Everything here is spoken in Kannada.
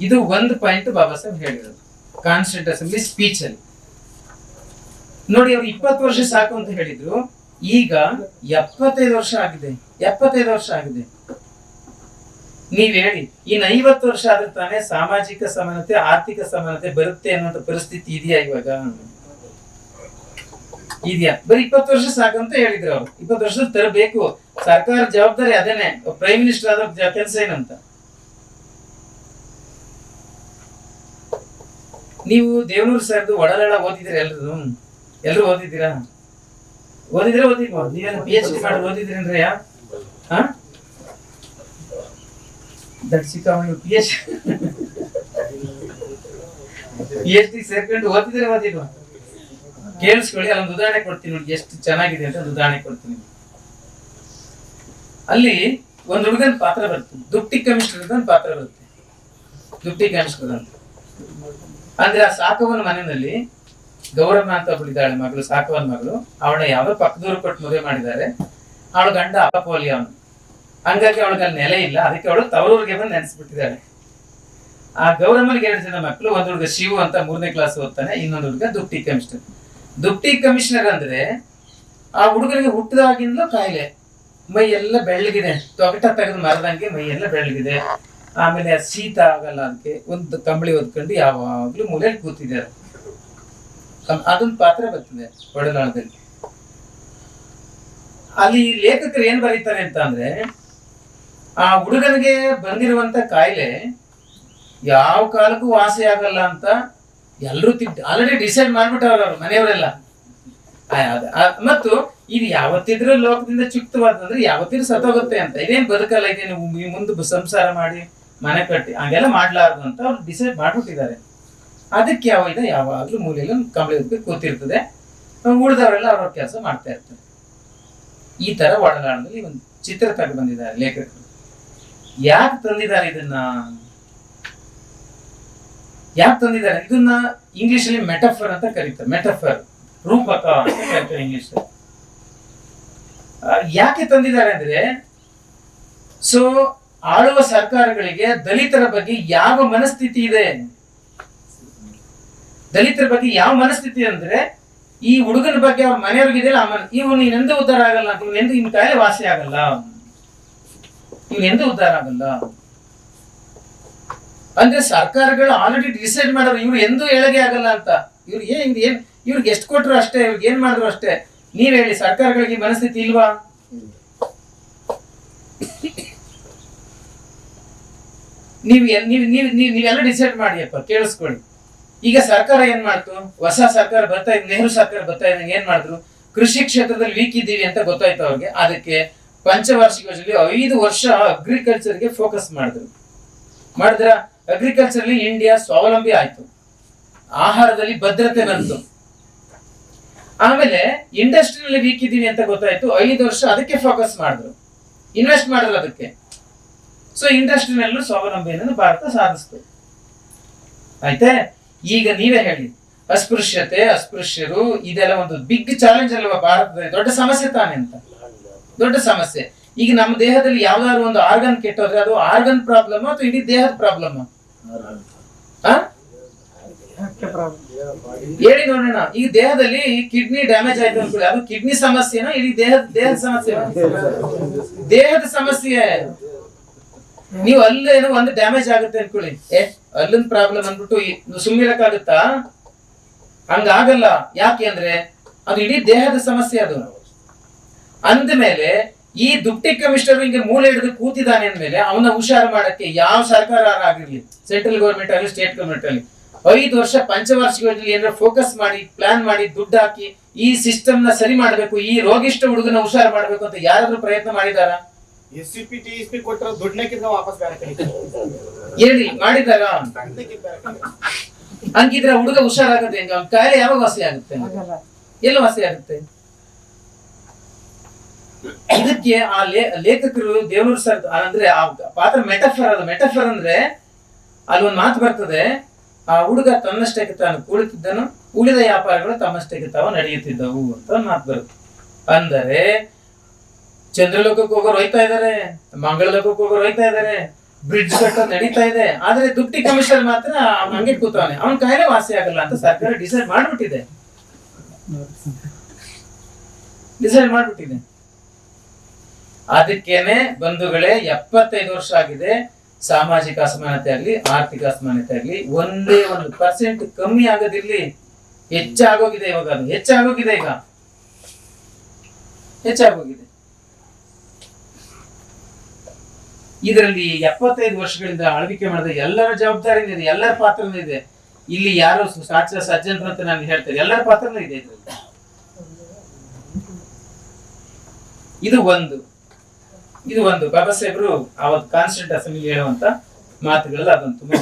ಇದು ಒಂದು ಪಾಯಿಂಟ್ ಬಾಬಾ ಸಾಹೇಬ್ ಹೇಳಿರೋದು ಕಾನ್ಸ್ಟಿಟ್ಯೂಂಟ್ ಅಸೆಂಬ್ಲಿ ಸ್ಪೀಚ್ ಅಲ್ಲಿ. ನೋಡಿ, ಅವ್ರು 20 ವರ್ಷ ಸಾಕು ಅಂತ ಹೇಳಿದ್ರು, ಈಗ 75 ವರ್ಷ ಆಗಿದೆ. 75 ವರ್ಷ ಆಗಿದೆ. ನೀವ್ ಹೇಳಿ, ಇನ್ನು 50 ವರ್ಷ ಆದ್ರೆ ತಾನೇ ಸಾಮಾಜಿಕ ಸಮಾನತೆ, ಆರ್ಥಿಕ ಸಮಾನತೆ ಬರುತ್ತೆ ಅನ್ನೋ ಪರಿಸ್ಥಿತಿ ಇದೆಯಾ ಇವಾಗ? ಇದೆಯಾ? ಬರೀ 20 ವರ್ಷ ಸಾಕಂತ ಹೇಳಿದ್ರು ಅವ್ರು. 20 ವರ್ಷ ತರಬೇಕು. ಸರ್ಕಾರ ಜವಾಬ್ದಾರಿ ಅದೇನೆ. ಪ್ರೈಮ್ ಮಿನಿಸ್ಟರ್ ಆದ ಕೆಲಸ ಏನಂತ? ನೀವು ದೇವನೂರು ಸರ್ದು ಒಡಲಾಳ ಓದಿದಿರ? ಎಲ್ರು ಓದಿದ್ದೀರಾ? ಓದಿಲ್ವಾ? ನೀವೇನು PhD ಮಾಡಿ ಓದಿದ್ರೇನ್ರಿ? PhD ಸೇರ್ಕೊಂಡು ಓದಿಲ್ವಾ? ಕೇಳಿಸ್ಕೊಳ್ಳಿ, ಅಲ್ಲೊಂದು ಉದಾಹರಣೆ ಕೊಡ್ತೀನಿ ನೋಡಿ, ಎಷ್ಟು ಚೆನ್ನಾಗಿದೆ ಅಂತ ಒಂದು ಉದಾಹರಣೆ ಕೊಡ್ತೀನಿ. ಅಲ್ಲಿ ಒಂದ್ ಹುಡುಗನ ಪಾತ್ರ ಬರುತ್ತೆ, ದುಪ್ಟಿ ಕಮಿಷನರ್ ಅಂತ ಒಂದು ಪಾತ್ರ ಬರುತ್ತೆ. ದುಪ್ಟಿ ಕಮಿಷನರ್ ಅಂತ ಅಂದ್ರೆ ಆ ಸಾಕವನ ಮನೆಯಲ್ಲಿ ಗೌರಮ್ಮ ಅಂತ ಒಬ್ಬಳಿದ್ದಾಳೆ ಮಗಳು, ಸಾಕವನ ಮಗಳು. ಅವಳ ಯಾವ್ದೋ ಪಕ್ಕದೂರು ಕೊಟ್ಟು ಮದುವೆ ಮಾಡಿದ್ದಾರೆ. ಅವಳ ಗಂಡ ಅಪಪೋಲಿ ಅವನು. ಹಂಗಾಗಿ ಅವಳಿಗೆ ಅಲ್ಲಿ ನೆಲೆ ಇಲ್ಲ. ಅದಕ್ಕೆ ಅವಳು ತವರೂರಿಗೆ ಬಂದು ನೆನೆಸ್ಬಿಟ್ಟಿದ್ದಾಳೆ. ಆ ಗೌರಮ್ಮನಿಗೆ 2 ಜನ ಮಕ್ಕಳು. ಒಂದ್ ಹುಡುಗ ಶಿವು ಅಂತ 3ನೇ ಕ್ಲಾಸ್ ಓದ್ತಾನೆ, ಇನ್ನೊಂದು ಹುಡುಗ ದುಪ್ಟಿ ಕಮಿಷನರ್. ದುಪ್ಟಿ ಕಮಿಷನರ್ ಅಂದ್ರೆ ಆ ಹುಡುಗನಿಗೆ ಹುಟ್ಟಿದಾಗಿಂದಲೂ ಕಾಯಿಲೆ, ಮೈ ಎಲ್ಲ ಬೆಳ್ಳಗಿದೆ, ತೊಗಟ ತೆಗೆದು ಮರದಂಗೆ ಮೈ ಎಲ್ಲ ಬೆಳ್ಳಗಿದೆ. ಆಮೇಲೆ ಶೀತ ಆಗಲ್ಲ, ಅದಕ್ಕೆ ಒಂದು ಕಂಬಳಿ ಹೊದ್ಕೊಂಡು ಯಾವಾಗ್ಲೂ ಮೂಲೆಯಲ್ಲಿ ಕೂತಿದ್ದಾರೆ. ಅದೊಂದು ಪಾತ್ರ ಬರ್ತದೆ ಒಡಲಾಳದಲ್ಲಿ. ಅಲ್ಲಿ ಲೇಖಕರು ಏನ್ ಬರೀತಾರೆ ಅಂತ ಅಂದ್ರೆ, ಆ ಹುಡುಗನಿಗೆ ಬಂದಿರುವಂತ ಕಾಯಿಲೆ ಯಾವ ಕಾಲಕ್ಕೂ ವಾಸಿ ಆಗಲ್ಲ ಅಂತ ಎಲ್ಲರೂ ಆಲ್ರೆಡಿ ಡಿಸೈಡ್ ಮಾಡ್ಬಿಟ್ಟವ್ರ ಅವ್ರು ಮನೆಯವರೆಲ್ಲ. ಮತ್ತು ಇದು ಯಾವತ್ತಿದ್ರೂ ಲೋಕದಿಂದ ಚುಕ್ತವಾದಂದ್ರೆ ಯಾವತ್ತಿದ್ರು ಸತ್ತೋಗುತ್ತೆ ಅಂತ. ಇದೇನ್ ಬದುಕಲ್ಲ, ಇದೇನು ಮುಂದೆ ಸಂಸಾರ ಮಾಡಿ ಮನೆ ಕಟ್ಟಿ ಹಂಗೆಲ್ಲ ಮಾಡ್ಲಾರ್ದು ಅಂತ ಅವ್ರು ಡಿಸೈಡ್ ಮಾಡ್ಬಿಟ್ಟಿದ್ದಾರೆ. ಅದಕ್ಕೆ ಯಾವಾಗ್ಲೂ ಮೂಲೆಯಲ್ಲಿ ಒಂದು ಕಂಬಳಿ ಹೊತ್ಕೊಂಡು ಕೂತಿರ್ತದೆ. ಉಳಿದವರೆಲ್ಲ ಅವ್ರವ್ರ ಕೆಲಸ ಮಾಡ್ತಾ ಇರ್ತಾರೆ. ಈ ತರ ಒಡಲಾಳದಲ್ಲಿ ಒಂದು ಚಿತ್ರ ತಗೊಂಡು ಬಂದಿದ್ದಾರೆ ಲೇಖಕರು. ಯಾಕೆ ತಂದಿದ್ದಾರೆ ಇದನ್ನ? ಇದನ್ನ ಇಂಗ್ಲಿಷ್ ಅಲ್ಲಿ ಮೆಟಫರ್ ಅಂತ ಕರೀತಾರೆ. ಮೆಟಫರ್, ರೂಪಕ ಅಂತ ಕರೀತಾರೆ ಇಂಗ್ಲಿಷ್. ಯಾಕೆ ತಂದಿದ್ದಾರೆ ಅಂದ್ರೆ, ಸೊ ಆಳುವ ಸರ್ಕಾರಗಳಿಗೆ ದಲಿತರ ಬಗ್ಗೆ ಯಾವ ಮನಸ್ಥಿತಿ ಇದೆ? ದಲಿತರ ಬಗ್ಗೆ ಯಾವ ಮನಸ್ಥಿತಿ ಅಂದ್ರೆ, ಈ ಹುಡುಗನ ಬಗ್ಗೆ ಅವ್ರ ಮನೆಯವ್ರಿಗಿದೆಯಲ್ಲ, ಇವನು ಇನ್ನೆಂದೂ ಉದ್ಧಾರ ಆಗಲ್ಲ ಅಂತ, ಇವನೆಂದು ಇನ್ ಕಾಯಿಲೆ ವಾಸಿ ಆಗಲ್ಲ, ಇವನೆಂದೂ ಉದ್ಧಾರ ಆಗಲ್ಲ ಅಂದ್ರೆ ಸರ್ಕಾರಗಳು ಆಲ್ರೆಡಿ ಡಿಸೈಡ್ ಮಾಡೋರು ಇವ್ರು ಎಂದೂ ಏಳಗೆ ಆಗಲ್ಲ ಅಂತ. ಇವ್ರಿಗೆ ಎಷ್ಟು ಕೊಟ್ರು ಅಷ್ಟೇ, ಇವ್ರಿಗೆ ಏನ್ ಮಾಡಿದ್ರು ಅಷ್ಟೇ. ನೀವ್ ಹೇಳಿ, ಸರ್ಕಾರಗಳಿಗೆ ಮನಸ್ಥಿತಿ ಇಲ್ವಾ? ನೀವೆಲ್ಲ ಡಿಸೈಡ್ ಮಾಡಿಯಪ್ಪ, ಕೇಳಿಸ್ಕೊಳ್ಳಿ. ಈಗ ಸರ್ಕಾರ ಏನ್ ಮಾಡ್ತು? ಹೊಸ ಸರ್ಕಾರ ಬರ್ತಾ ಇದೆ, ನೆಹರು ಸರ್ಕಾರ ಬರ್ತಾ ಇದ್ದಂಗೆ ಏನ್ ಮಾಡಿದ್ರು? ಕೃಷಿ ಕ್ಷೇತ್ರದಲ್ಲಿ ವೀಕ್ ಇದ್ದೀವಿ ಅಂತ ಗೊತ್ತಾಯ್ತು ಅವ್ರಿಗೆ. ಅದಕ್ಕೆ ಪಂಚವಾರ್ಷಿಕ ಯೋಜನೆಯಲ್ಲಿ 5 ವರ್ಷ ಅಗ್ರಿಕಲ್ಚರ್ಗೆ ಫೋಕಸ್ ಮಾಡಿದ್ರ ಅಗ್ರಿಕಲ್ಚರ್ ಇಂಡಿಯಾ ಸ್ವಾವಲಂಬಿ ಆಯ್ತು, ಆಹಾರದಲ್ಲಿ ಭದ್ರತೆ ಬಂತು. ಆಮೇಲೆ ಇಂಡಸ್ಟ್ರಿಯಲ್ಲಿ ವೀಕ್ ಇದ್ದೀವಿ ಅಂತ ಗೊತ್ತಾಯ್ತು, 5 ವರ್ಷ ಅದಕ್ಕೆ ಫೋಕಸ್ ಮಾಡಿದ್ರು, ಇನ್ವೆಸ್ಟ್ ಮಾಡಿದ್ರು ಅದಕ್ಕೆ. ಸೊ ಇಂಡಸ್ಟ್ರಿನಲ್ಲೂ ಸ್ವಾವಲಂಬಿಯನ್ನು ಭಾರತ ಸಾಧಿಸ್ತು. ಆಯ್ತೆ? ಈಗ ನೀವೇ ಹೇಳಿ, ಅಸ್ಪೃಶ್ಯರು ಇದೆಲ್ಲ ಒಂದು ಬಿಗ್ ಚಾಲೆಂಜ್ ಅಲ್ವಾ ಭಾರತದಲ್ಲಿ? ದೊಡ್ಡ ಸಮಸ್ಯೆ ತಾನೆ ಅಂತ. ದೊಡ್ಡ ಸಮಸ್ಯೆ. ಈಗ ನಮ್ಮ ದೇಹದಲ್ಲಿ ಯಾವ್ದಾದ್ರು ಒಂದು ಆರ್ಗನ್ ಕೆಟ್ಟೋದ್ರೆ ಅದು ಆರ್ಗನ್ ಪ್ರಾಬ್ಲಮ್ ಅಥವಾ ಇಡೀ ದೇಹದ ಪ್ರಾಬ್ಲಮ್? ಹೇಳಿ ನೋಡೋಣ. ಈಗ ದೇಹದಲ್ಲಿ ಕಿಡ್ನಿ ಡ್ಯಾಮೇಜ್ ಆಯ್ತು ಅನ್ಕೊಳ್ಳಿ, ಅದು ಕಿಡ್ನಿ ಸಮಸ್ಯೆನಾ ಇಡೀ ದೇಹದ ಸಮಸ್ಯೆ? ದೇಹದ ಸಮಸ್ಯೆ. ನೀವು ಅಲ್ಲೇನೋ ಒಂದು ಡ್ಯಾಮೇಜ್ ಆಗುತ್ತೆ ಅನ್ಕೊಳ್ಳಿ, ಅಲ್ಲಿನ ಪ್ರಾಬ್ಲಮ್ ಅಂದ್ಬಿಟ್ಟು ಸುಮ್ಮಿರಕ್ಕಾಗುತ್ತಾ? ಹಂಗಾಗಲ್ಲ. ಯಾಕೆ ಅಂದ್ರೆ ಅದು ಇಡೀ ದೇಹದ ಸಮಸ್ಯೆ. ಅದು ಅಂದ್ಮೇಲೆ ಈ ದುಪ್ಟಿ ಕಮಿಷನರ್ ಹಿಂಗೆ ಮೂಲೆ ಹಿಡಿದು ಕೂತಿದ್ದಾನೆ ಅಂದ್ಮೇಲೆ ಅವನ ಹುಷಾರು ಮಾಡಕ್ಕೆ ಯಾವ ಸರ್ಕಾರ ಆಗಿರ್ಲಿ, ಸೆಂಟ್ರಲ್ ಗೌರ್ಮೆಂಟ್ ಆಗಲಿ ಸ್ಟೇಟ್ ಗೌರ್ಮೆಂಟ್ ಆಗಲಿ, 5 ವರ್ಷ ಪಂಚವಾರ್ಷಿಕ ಯೋಜನೆ ಏನಾದ್ರು ಫೋಕಸ್ ಮಾಡಿ ಪ್ಲಾನ್ ಮಾಡಿ ದುಡ್ಡು ಹಾಕಿ ಈ ಸಿಸ್ಟಮ್ ನ ಸರಿ ಮಾಡ್ಬೇಕು, ಈ ರೋಗಿಷ್ಠ ಹುಡುಗನ ಹುಷಾರು ಮಾಡ್ಬೇಕು ಅಂತ ಯಾರಾದ್ರೂ ಪ್ರಯತ್ನ ಮಾಡಿದಾರ? ಕೊಟ್ಟರೆ ದುಡ್ಡನ್ನ ವಾಪಸ್ ಹೇಳಿ, ಮಾಡಿದಾರ? ಹಂಗಿದ್ರೆ ಹುಡುಗ ಹುಷಾರಾಗತ್ತೆ ಹೆಂಗ? ಕಾಯಿಲೆ ಯಾವಾಗ ವಾಸಿ ಆಗುತ್ತೆ? ಎಲ್ಲ ವಾಸಿ ಆಗುತ್ತೆ? ಇದಕ್ಕೆ ಆ ಲೇಖಕರು ದೇವನೂರು ಸರ್ ಅಂದ್ರೆ ಆ ಪಾತ್ರ ಮೆಟಫರ್. ಅದು ಮೆಟಫರ್ ಅಂದ್ರೆ ಅಲ್ಲಿ ಒಂದು ಮಾತು ಬರ್ತದೆ, ಆ ಹುಡುಗ ತನ್ನಷ್ಟಕ್ಕೆ ತಾನು ಕುಳಿತಿದ್ದನು, ಉಳಿದ ವ್ಯಾಪಾರಗಳು ತಮ್ಮಷ್ಟಕ್ಕೆ ತಾವು ನಡೆಯುತ್ತಿದ್ದವು ಅಂತ ಒಂದು ಮಾತು ಬರುತ್ತೆ. ಅಂದರೆ ಚಂದ್ರಲೋಕಕ್ಕೆ ಹೋಗೋರು ಹೋಯ್ತಾ ಇದಾರೆ, ಮಂಗಳ ಲೋಕಕ್ಕೆ ಹೋಗೋರು ಹೋಯ್ತಾ ಇದಾರೆ, ಬ್ರಿಡ್ಜ್ ಕಟ್ಟೋದು ನಡೀತಾ ಇದೆ, ಆದ್ರೆ ದುಡ್ಡಿ ಕಮಿಷನ್ ಮಾತ್ರ ಅವ್ನ ಹಂಗೆ ಕೂತವನೆ, ಅವನ ಕಾಯಿಲೆ ವಾಸಿ ಆಗಲ್ಲ ಅಂತ ಸರ್ಕಾರ ಡಿಸೈಡ್ ಮಾಡ್ಬಿಟ್ಟಿದೆ. ಅದಕ್ಕೇನೆ ಬಂಧುಗಳೇ 75 ವರ್ಷ ಆಗಿದೆ, ಸಾಮಾಜಿಕ ಅಸಮಾನತೆ ಆಗ್ಲಿ ಆರ್ಥಿಕ ಅಸಮಾನತೆ ಆಗ್ಲಿ ಒಂದೇ 1% ಕಮ್ಮಿ ಆಗೋದಿರ್ಲಿ, ಹೆಚ್ಚಾಗೋಗಿದೆ. ಇವಾಗ ಅದು ಹೆಚ್ಚಾಗೋಗಿದೆ, ಈಗ ಹೆಚ್ಚಾಗೋಗಿದೆ. ಇದರಲ್ಲಿ 75 ವರ್ಷಗಳಿಂದ ಆಳ್ವಿಕೆ ಮಾಡಿದ ಎಲ್ಲರ ಜವಾಬ್ದಾರಿ ಇದೆ, ಎಲ್ಲರ ಪಾತ್ರನೂ ಇದೆ. ಇಲ್ಲಿ ಯಾರು ಸಾಕ್ಷರ ಸಜ್ಜನರು ಅಂತ ನಾನು ಹೇಳ್ತೇನೆ, ಎಲ್ಲರ ಪಾತ್ರನೂ ಇದೆ ಇದರಲ್ಲಿ. ಇದು ಒಂದು ಬಾಬಾ ಸಾಹೇಬ್ರು ಅವತ್ತು ಕಾನ್ಸ್ಟಿಟ್ಯೂಂಟ್ ಅಸೆಂಬ್ಲಿ ಹೇಳುವಂತ ಮಾತುಗಳೆಲ್ಲ ಅದೊಂದು ತುಂಬಾ